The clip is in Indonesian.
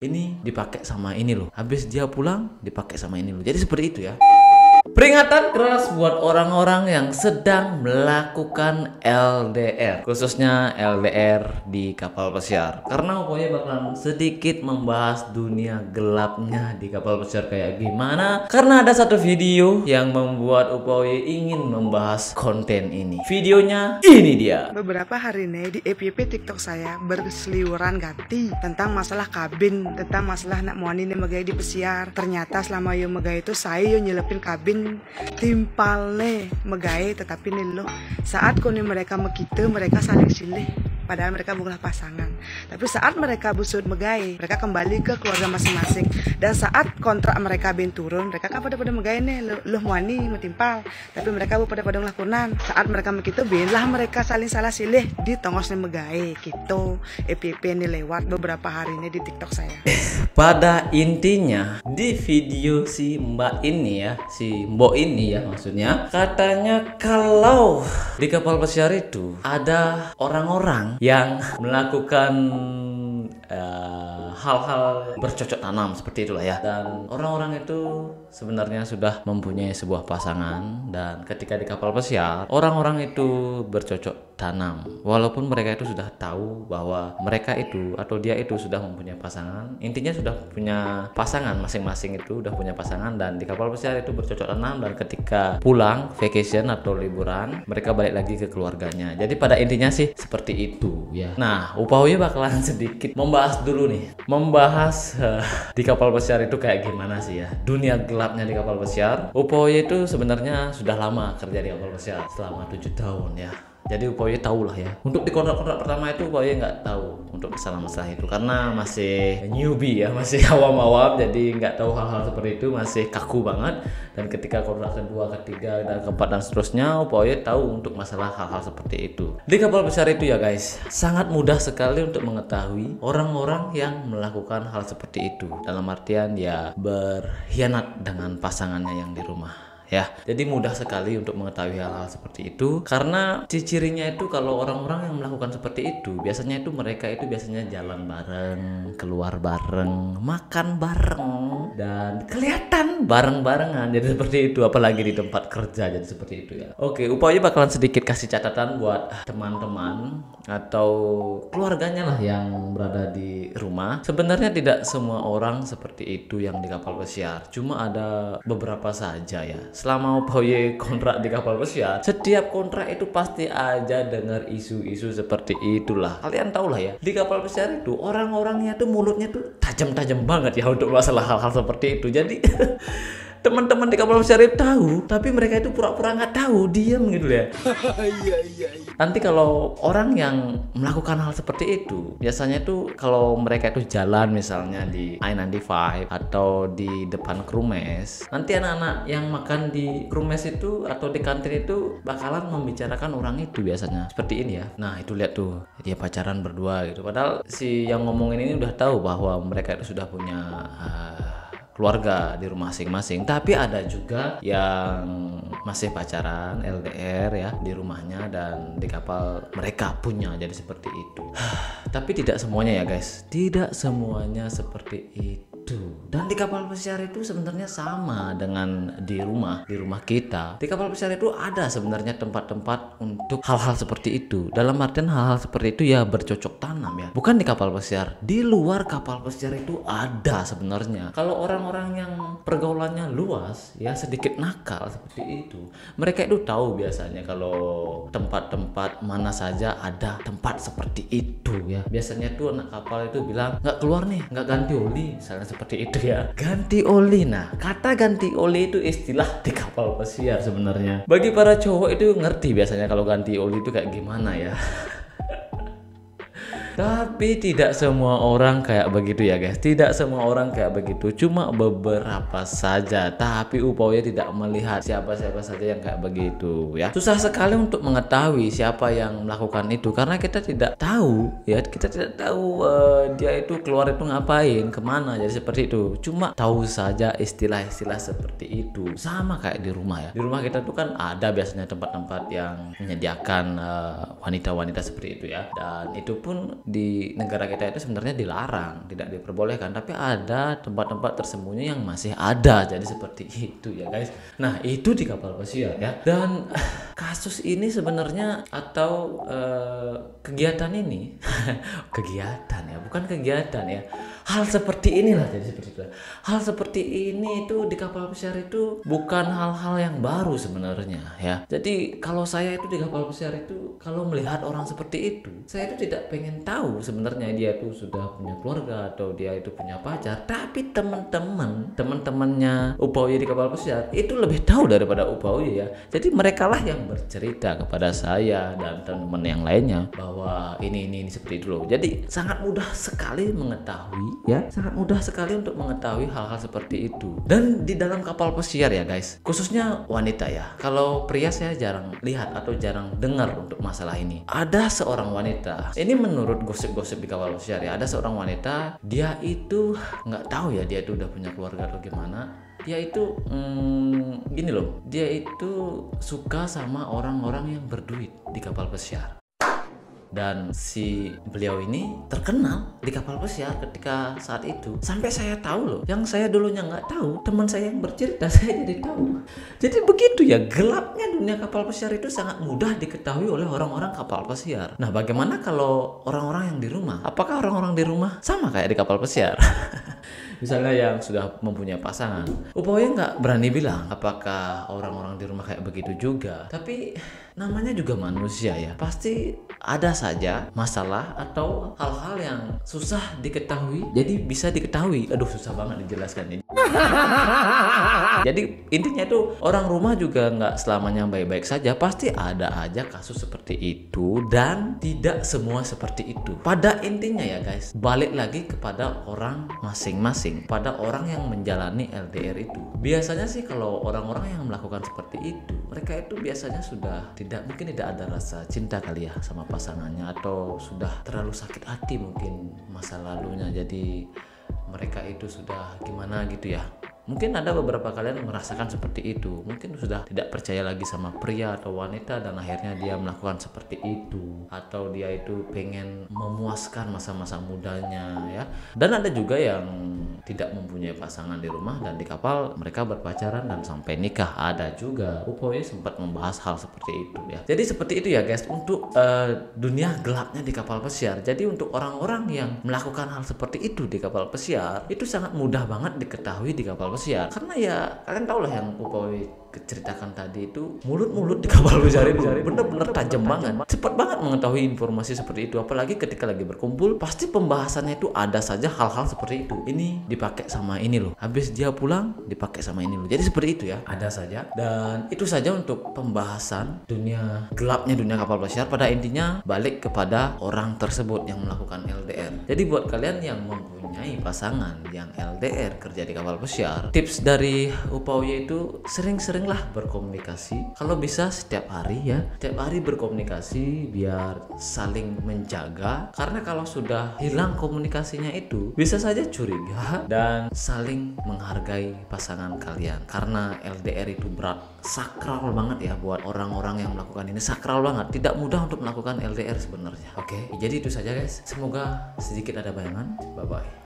ini dipakai sama ini loh, habis dia pulang dipakai sama ini loh. Jadi seperti itu ya. Peringatan keras buat orang-orang yang sedang melakukan LDR, khususnya LDR di kapal pesiar. Karena pokoknya bakalan sedikit membahas dunia gelapnya di kapal pesiar kayak gimana. Karena ada satu video yang membuat Upoye ingin membahas konten ini. Videonya ini dia. Beberapa hari ini di FYP TikTok saya berseliweran ganti tentang masalah kabin, tentang masalah nak muani nih megai di pesiar. Ternyata selama yo megai itu saya yo nyelepin kabin timpalnya megai, tetapi nih loh saat koni mereka mekite mereka saling silih. Padahal mereka bukanlah pasangan. Tapi saat mereka busut megai, mereka kembali ke keluarga masing-masing. Dan saat kontrak mereka bin turun, mereka kan pada megai nih, loh muani metimpal. Tapi mereka pada ngelakunan. Saat mereka begitu bin lah mereka saling salah silih di tongos nih megai. Gitu. EPP ini lewat beberapa hari ini di TikTok saya. Pada intinya di video si Mbak ini ya, si Mbok ini ya maksudnya, katanya kalau di kapal pesiar itu ada orang-orang yang melakukan hal-hal bercocok tanam seperti itulah ya. Dan orang-orang itu sebenarnya sudah mempunyai sebuah pasangan, dan ketika di kapal pesiar orang-orang itu bercocok tanam walaupun mereka itu sudah tahu bahwa mereka itu atau dia itu sudah mempunyai pasangan. Intinya sudah punya pasangan masing-masing, itu udah punya pasangan, dan di kapal pesiar itu bercocok tanam, dan ketika pulang vacation atau liburan mereka balik lagi ke keluarganya. Jadi pada intinya sih seperti itu ya. Nah, Upoye bakalan sedikit membahas dulu nih, membahas di kapal pesiar itu kayak gimana sih ya, dunia gelapnya di kapal pesiar. Upoye itu sebenarnya sudah lama kerja di kapal pesiar, selama 7 tahun ya. Jadi Upoye tahu lah ya. Untuk di kontrak-kontrak pertama itu Upoye nggak tahu untuk masalah-masalah itu karena masih newbie ya, masih awam-awam, jadi nggak tahu hal-hal seperti itu, masih kaku banget. Dan ketika kontrak kedua, ketiga, dan keempat dan seterusnya, Upoye tahu untuk masalah hal-hal seperti itu. Di kapal besar itu ya guys, sangat mudah sekali untuk mengetahui orang-orang yang melakukan hal seperti itu. Dalam artian ya berkhianat dengan pasangannya yang di rumah. Ya, jadi mudah sekali untuk mengetahui hal-hal seperti itu karena ciri-cirinya itu kalau orang-orang yang melakukan seperti itu biasanya itu mereka itu biasanya jalan bareng, keluar bareng, makan bareng, dan kelihatan bareng-barengan. Jadi seperti itu, apalagi di tempat kerja jadi seperti itu ya. Oke, Upoye bakalan sedikit kasih catatan buat teman-teman atau keluarganya lah yang berada di rumah. Sebenarnya tidak semua orang seperti itu yang di kapal pesiar, cuma ada beberapa saja ya. Selama Upoye kontrak di kapal pesiar, setiap kontrak itu pasti aja dengar isu-isu seperti itulah. Kalian tahu lah ya, di kapal pesiar itu orang-orangnya tuh mulutnya tuh tajam-tajam banget ya untuk masalah hal-hal seperti itu. Jadi teman-teman di kapal pesiar itu tahu, tapi mereka itu pura-pura nggak tahu, diam gitu ya. Nanti kalau orang yang melakukan hal seperti itu, biasanya tuh kalau mereka itu jalan misalnya di I-95 atau di depan Krumes, nanti anak-anak yang makan di Krumes itu atau di kantin itu bakalan membicarakan orang itu biasanya. Seperti ini ya. Nah, itu lihat tuh, dia pacaran berdua gitu. Padahal si yang ngomongin ini udah tahu bahwa mereka itu sudah punya keluarga di rumah masing-masing. Tapi ada juga yang masih pacaran LDR ya di rumahnya dan di kapal mereka punya, jadi seperti itu. Tapi tidak semuanya ya guys, tidak semuanya seperti itu. Dan di kapal pesiar itu sebenarnya sama dengan di rumah kita. Di kapal pesiar itu ada sebenarnya tempat-tempat untuk hal-hal seperti itu. Dalam artian hal-hal seperti itu ya bercocok tanam ya. Bukan di kapal pesiar, di luar kapal pesiar itu ada sebenarnya. Kalau orang-orang yang pergaulannya luas ya, sedikit nakal seperti itu, mereka itu tahu biasanya kalau tempat-tempat mana saja ada tempat seperti itu ya. Biasanya tuh anak kapal itu bilang nggak keluar nih, nggak ganti oli, misalnya seperti itu ya. Ganti oli. Nah, kata ganti oli itu istilah di kapal pesiar sebenarnya. Bagi para cowok itu ngerti biasanya kalau ganti oli itu kayak gimana ya. Tapi tidak semua orang kayak begitu ya guys. Tidak semua orang kayak begitu, cuma beberapa saja. Tapi Upoye tidak melihat siapa-siapa saja yang kayak begitu ya. Susah sekali untuk mengetahui siapa yang melakukan itu karena kita tidak tahu ya. Kita tidak tahu dia itu keluar itu ngapain, kemana. Jadi seperti itu. Cuma tahu saja istilah-istilah seperti itu. Sama kayak di rumah ya. Di rumah kita tuh kan ada biasanya tempat-tempat yang menyediakan wanita-wanita seperti itu ya. Dan itu pun di negara kita itu sebenarnya dilarang, tidak diperbolehkan, tapi ada tempat-tempat tersembunyi yang masih ada. Jadi seperti itu ya guys. Nah, itu di kapal pesiar ya. Dan kasus ini sebenarnya atau kegiatan ini kegiatan ya, bukan kegiatan ya. Hal seperti inilah, jadi seperti itu. Hal seperti ini itu di kapal pesiar itu bukan hal-hal yang baru sebenarnya ya. Jadi kalau saya itu di kapal pesiar itu kalau melihat orang seperti itu, saya itu tidak pengen tahu sebenarnya dia itu sudah punya keluarga atau dia itu punya pacar. Tapi teman-temannya Upawi di kapal pesiar itu lebih tahu daripada Upawi ya. Jadi mereka lah yang bercerita kepada saya dan teman-teman yang lainnya bahwa ini seperti itu loh. Jadi sangat mudah sekali mengetahui ya, sangat mudah sekali untuk mengetahui hal-hal seperti itu. Dan di dalam kapal pesiar ya guys, khususnya wanita ya. Kalau pria saya jarang lihat atau jarang dengar untuk masalah ini. Ada seorang wanita, ini menurut gosip-gosip di kapal pesiar ya, ada seorang wanita, dia itu nggak tahu ya dia itu udah punya keluarga atau gimana. Dia itu gini loh, dia itu suka sama orang-orang yang berduit di kapal pesiar. Dan si beliau ini terkenal di kapal pesiar ketika saat itu. Sampai saya tahu loh, yang saya dulunya nggak tahu, teman saya yang bercerita saya jadi tahu. Jadi begitu ya, gelapnya dunia kapal pesiar itu sangat mudah diketahui oleh orang-orang kapal pesiar. Nah, bagaimana kalau orang-orang yang di rumah? Apakah orang-orang di rumah sama kayak di kapal pesiar? Misalnya yang sudah mempunyai pasangan, Upawi nggak berani bilang apakah orang-orang di rumah kayak begitu juga. Tapi namanya juga manusia ya, pasti ada saja masalah atau hal-hal yang susah diketahui jadi bisa diketahui. Aduh, susah banget dijelaskan ini. Jadi intinya itu orang rumah juga nggak selamanya baik-baik saja, pasti ada aja kasus seperti itu dan tidak semua seperti itu. Pada intinya ya guys, balik lagi kepada orang masing-masing, pada orang yang menjalani LDR itu. Biasanya sih kalau orang-orang yang melakukan seperti itu, mereka itu biasanya sudah mungkin tidak ada rasa cinta kali ya sama pasangannya, atau sudah terlalu sakit hati mungkin masa lalunya, jadi mereka itu sudah gimana gitu ya. Mungkin ada beberapa kalian merasakan seperti itu, mungkin sudah tidak percaya lagi sama pria atau wanita dan akhirnya dia melakukan seperti itu, atau dia itu pengen memuaskan masa-masa mudanya ya. Dan ada juga yang tidak mempunyai pasangan di rumah dan di kapal mereka berpacaran dan sampai nikah, ada juga. Upawi sempat membahas hal seperti itu ya. Jadi seperti itu ya guys untuk dunia gelapnya di kapal pesiar. Jadi untuk orang-orang yang melakukan hal seperti itu di kapal pesiar itu sangat mudah banget diketahui di kapal pesiar, karena ya kalian tahu lah yang Upawi ceritakan tadi itu, mulut-mulut di kapal pesiar itu bener-bener tajam banget, cepat banget mengetahui informasi seperti itu. Apalagi ketika lagi berkumpul pasti pembahasannya itu ada saja hal-hal seperti itu. Ini dipakai sama ini loh, habis dia pulang dipakai sama ini loh. Jadi seperti itu ya, ada saja. Dan itu saja untuk pembahasan dunia gelapnya dunia kapal pesiar. Pada intinya balik kepada orang tersebut yang melakukan LDR. Jadi buat kalian yang mempunyai pasangan yang LDR kerja di kapal pesiar, tips dari Upawi itu sering-seringlah berkomunikasi. Kalau bisa setiap hari ya, setiap hari berkomunikasi biar saling menjaga. Karena kalau sudah hilang komunikasinya itu bisa saja curiga dan saling menghargai pasangan kalian. Karena LDR itu berat, sakral banget ya buat orang-orang yang melakukan ini, sakral banget. Tidak mudah untuk melakukan LDR sebenarnya. Oke, jadi itu saja guys. Semoga sedikit ada bayangan. Bye bye.